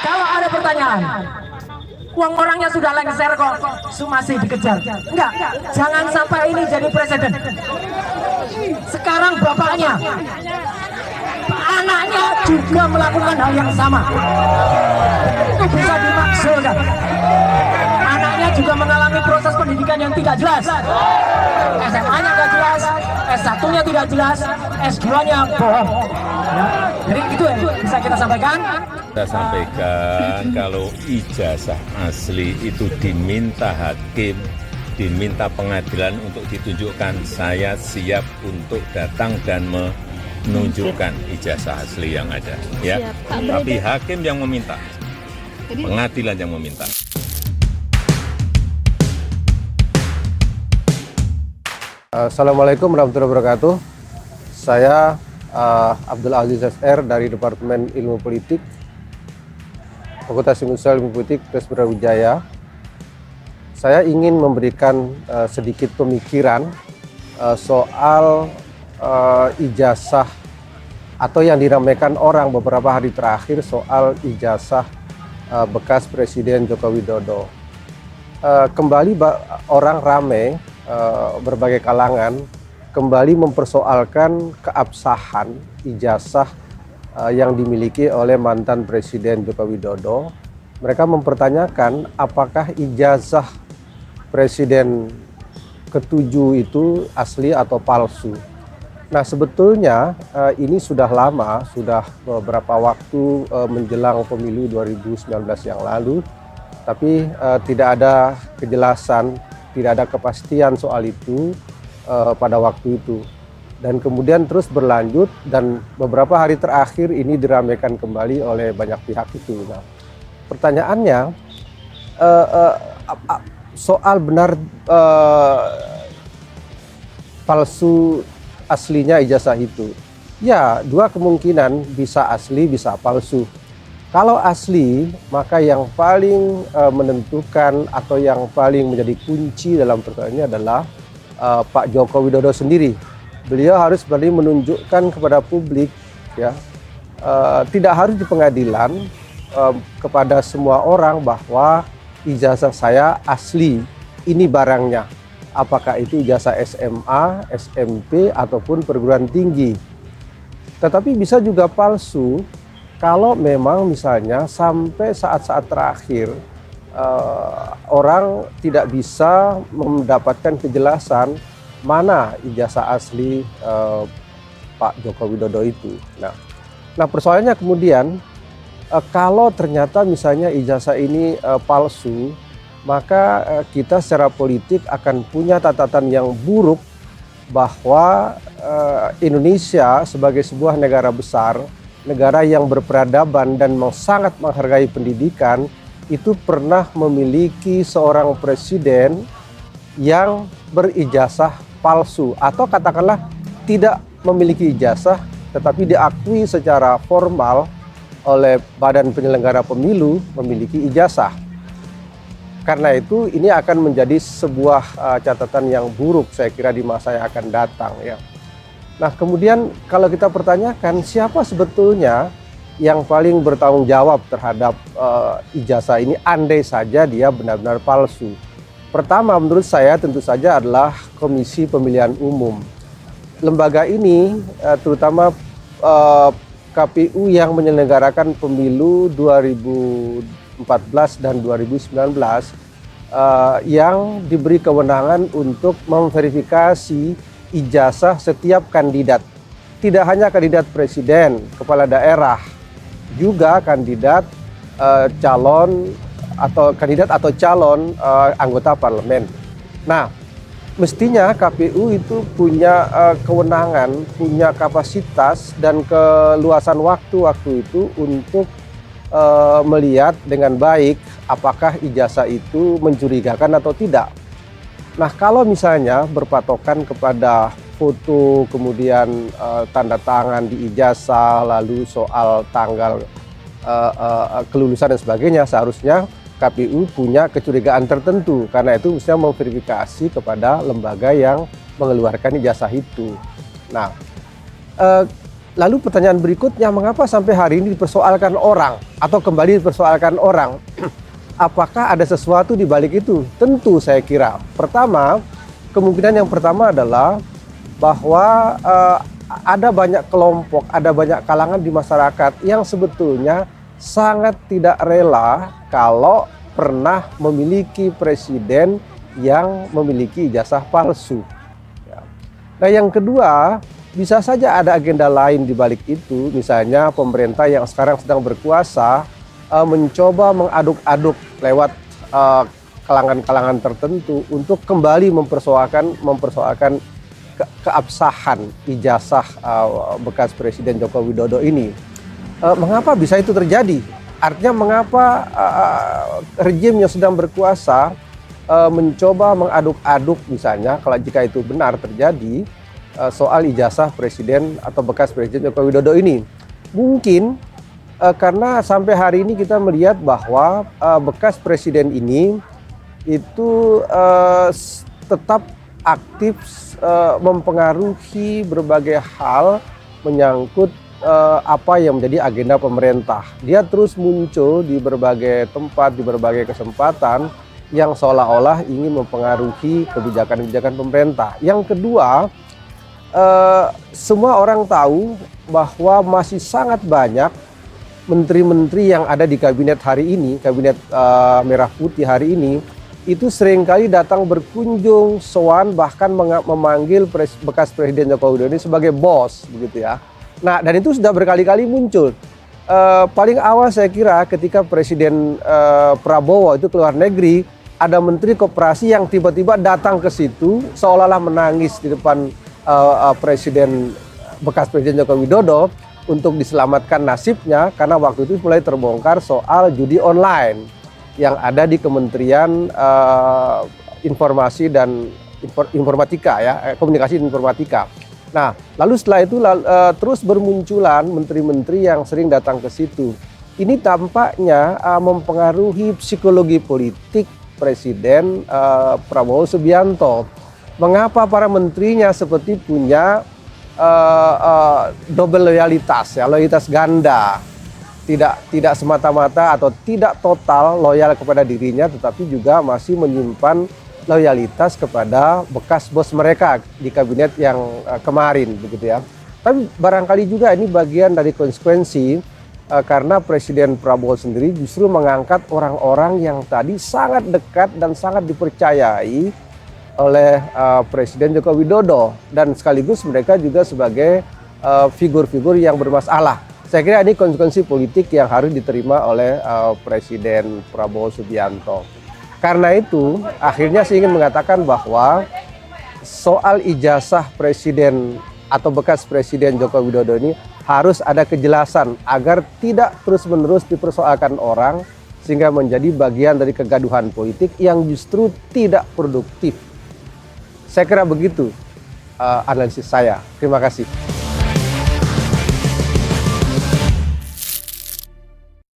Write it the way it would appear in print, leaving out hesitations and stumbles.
Kalau ada pertanyaan, uang orangnya sudah lengser kok, masih dikejar. Enggak, jangan sampai ini jadi presiden. Sekarang bapaknya, anaknya juga melakukan hal yang sama. Itu bisa dimaksudkan. Anaknya juga mengalami proses pendidikan yang tidak jelas. SMA-nya tidak jelas, S1-nya tidak jelas, S2-nya bohong. Ya, jadi itu yang bisa kita sampaikan. Kita sampaikan kalau ijazah asli itu diminta hakim, diminta pengadilan untuk ditunjukkan, saya siap untuk datang dan menunjukkan ijazah asli yang ada. Ya, tapi hakim yang meminta, pengadilan yang meminta. Assalamualaikum warahmatullahi wabarakatuh. Saya Abdul Aziz SR dari Departemen Ilmu Politik, Fakultas Ilmu Sosial Ilmu Politik Universitas Brawijaya. Saya ingin memberikan sedikit pemikiran soal ijazah atau yang diramaikan orang beberapa hari terakhir soal ijazah bekas Presiden Joko Widodo. Kembali orang ramai, berbagai kalangan kembali mempersoalkan keabsahan ijazah yang dimiliki oleh mantan Presiden Joko Widodo. Mereka mempertanyakan apakah ijazah Presiden ke-7 itu asli atau palsu. Nah, sebetulnya ini sudah lama, sudah beberapa waktu menjelang pemilu 2019 yang lalu, tapi tidak ada kejelasan, tidak ada kepastian soal itu pada waktu itu. Dan kemudian terus berlanjut dan beberapa hari terakhir ini diramaikan kembali oleh banyak pihak itu. Nah, pertanyaannya soal benar palsu aslinya ijazah itu. Ya, dua kemungkinan, bisa asli, bisa palsu. Kalau asli, maka yang paling menentukan atau yang paling menjadi kunci dalam perkara ini adalah Pak Joko Widodo sendiri. Beliau harus berani menunjukkan kepada publik, ya, tidak harus di pengadilan, kepada semua orang bahwa ijazah saya asli, ini barangnya. Apakah itu ijazah SMA, SMP, ataupun perguruan tinggi. Tetapi bisa juga palsu, kalau memang misalnya sampai saat-saat terakhir orang tidak bisa mendapatkan kejelasan mana ijazah asli Pak Joko Widodo itu. Nah, persoalannya kemudian kalau ternyata misalnya ijazah ini palsu, maka kita secara politik akan punya catatan yang buruk bahwa Indonesia sebagai sebuah negara besar, negara yang berperadaban dan sangat menghargai pendidikan, itu pernah memiliki seorang presiden yang berijazah palsu, atau katakanlah tidak memiliki ijazah tetapi diakui secara formal oleh Badan Penyelenggara Pemilu memiliki ijazah. Karena itu ini akan menjadi sebuah catatan yang buruk saya kira di masa yang akan datang, ya. Nah, kemudian kalau kita pertanyakan siapa sebetulnya yang paling bertanggung jawab terhadap ijazah ini andai saja dia benar-benar palsu. Pertama, menurut saya tentu saja adalah Komisi Pemilihan Umum. Lembaga ini terutama KPU yang menyelenggarakan pemilu 2014 dan 2019 yang diberi kewenangan untuk memverifikasi ijazah setiap kandidat. Tidak hanya kandidat presiden, kepala daerah, juga kandidat calon anggota parlemen. Nah, mestinya KPU itu punya kewenangan, punya kapasitas dan keluasan waktu itu untuk melihat dengan baik apakah ijazah itu mencurigakan atau tidak. Nah, kalau misalnya berpatokan kepada foto, kemudian tanda tangan di ijazah, lalu soal tanggal kelulusan dan sebagainya, seharusnya KPU punya kecurigaan tertentu. Karena itu mestinya memverifikasi kepada lembaga yang mengeluarkan ijazah itu. Nah, lalu pertanyaan berikutnya, mengapa sampai hari ini dipersoalkan orang atau kembali dipersoalkan orang? Apakah ada sesuatu di balik itu? Tentu saya kira. Pertama, kemungkinan yang pertama adalah bahwa ada banyak kelompok, ada banyak kalangan di masyarakat yang sebetulnya sangat tidak rela kalau pernah memiliki presiden yang memiliki ijazah palsu. Nah, yang kedua, bisa saja ada agenda lain di balik itu, misalnya pemerintah yang sekarang sedang berkuasa mencoba mengaduk-aduk lewat kalangan-kalangan tertentu untuk kembali mempersoalkan keabsahan ijazah bekas Presiden Joko Widodo ini. Mengapa bisa itu terjadi? Artinya mengapa rejim yang sedang berkuasa mencoba mengaduk-aduk, misalnya kalau jika itu benar terjadi, soal ijazah Presiden atau bekas Presiden Joko Widodo ini. Mungkin karena sampai hari ini kita melihat bahwa bekas presiden ini itu tetap aktif mempengaruhi berbagai hal menyangkut apa yang menjadi agenda pemerintah. Dia terus muncul di berbagai tempat, di berbagai kesempatan yang seolah-olah ingin mempengaruhi kebijakan-kebijakan pemerintah. Yang kedua, semua orang tahu bahwa masih sangat banyak menteri-menteri yang ada di kabinet hari ini, kabinet merah putih hari ini, itu seringkali datang berkunjung, sowan, bahkan memanggil bekas Presiden Joko Widodo ini sebagai bos, begitu ya. Nah, dan itu sudah berkali-kali muncul. Paling awal saya kira ketika Presiden Prabowo itu keluar negeri, ada menteri koperasi yang tiba-tiba datang ke situ, seolah-olah menangis di depan bekas Presiden Joko Widodo untuk diselamatkan nasibnya, karena waktu itu mulai terbongkar soal judi online yang ada di Kementerian Informasi dan Informatika, ya, Komunikasi dan Informatika. Nah, lalu setelah itu terus bermunculan menteri-menteri yang sering datang ke situ. Ini tampaknya mempengaruhi psikologi politik Presiden Prabowo Subianto. Mengapa para menterinya seperti punya double loyalitas, ya, loyalitas ganda, tidak semata-mata atau tidak total loyal kepada dirinya, tetapi juga masih menyimpan loyalitas kepada bekas bos mereka di kabinet yang kemarin, begitu ya. Tapi barangkali juga ini bagian dari konsekuensi karena Presiden Prabowo sendiri justru mengangkat orang-orang yang tadi sangat dekat dan sangat dipercayai oleh Presiden Joko Widodo, dan sekaligus mereka juga sebagai figur-figur yang bermasalah. Saya kira ini konsekuensi politik yang harus diterima oleh Presiden Prabowo Subianto. Karena itu, akhirnya saya ingin mengatakan bahwa soal ijazah Presiden atau bekas Presiden Joko Widodo ini harus ada kejelasan agar tidak terus-menerus dipersoalkan orang, sehingga menjadi bagian dari kegaduhan politik yang justru tidak produktif. Saya kira begitu analisis saya. Terima kasih.